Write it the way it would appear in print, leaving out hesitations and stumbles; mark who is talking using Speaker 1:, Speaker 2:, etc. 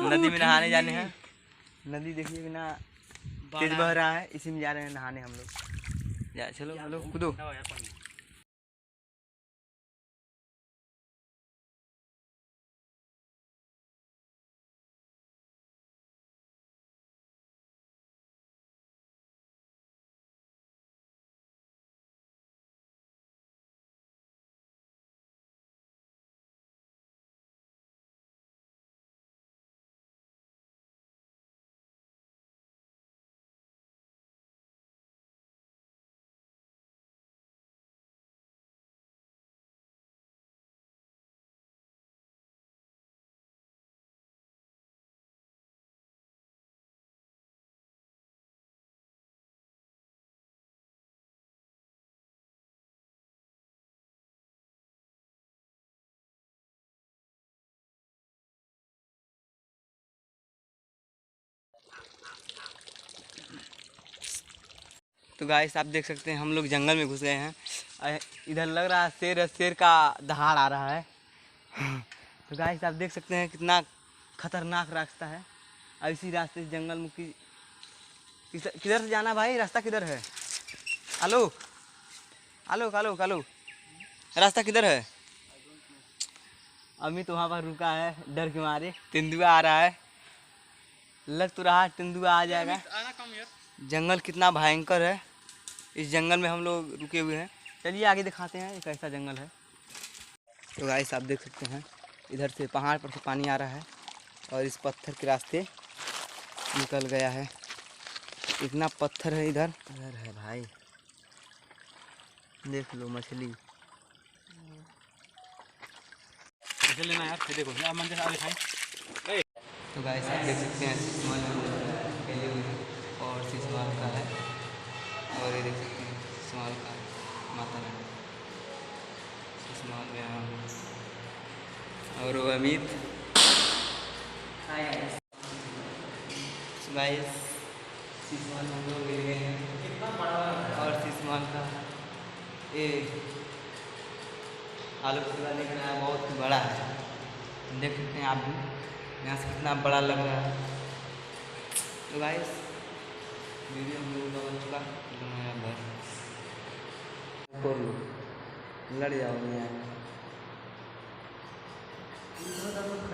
Speaker 1: नदी में नहाने जाने हैं। नदी देखिए कितना तेज बह रहा है, इसी में जा रहे हैं नहाने हम लोग। जा चलो हम लोग कूदो। तो गाइस आप देख सकते हैं हम लोग जंगल में घुस गए हैं। इधर लग रहा है शेर का दहाड़ आ रहा है। तो गाइस आप देख सकते हैं कितना खतरनाक रास्ता है। अब इसी रास्ते से जंगल में किधर से जाना भाई? रास्ता किधर है? हेलो हेलो हेलो हेलो, रास्ता किधर है? अमित तो वहाँ पर रुका है डर के मारे। तेंदुआ आ रहा है, लग तो रहा है तेंदुआ आ जाएगा। जंगल कितना भयंकर है, इस जंगल में हम लोग रुके हुए हैं। चलिए आगे दिखाते हैं ये कैसा जंगल है। तो गाइस आप देख सकते हैं इधर से पहाड़ पर से पानी आ रहा है और इस पत्थर के रास्ते निकल गया है। इतना पत्थर है इधर है भाई, देख लो मछली। लेना यार, देखो यार मंदिर आगे भाई। तो गाइस आप देख सकते हैं सिसमान फैले हुए हैं और सिसमान का है, और ये देख सकते हैं सिसमान का माता रानी सिसमान में और वो अमित। गाइस सिसमान हम लोग मिल गए हैं और सिसमान का ये आलू पूरा लेकर आया, बहुत बड़ा है। देख सकते हैं आप भी यहाँ से कितना बड़ा लग रहा है। तो गाइस वीडियो हम लोगों का बन चुका लड़ जाओ।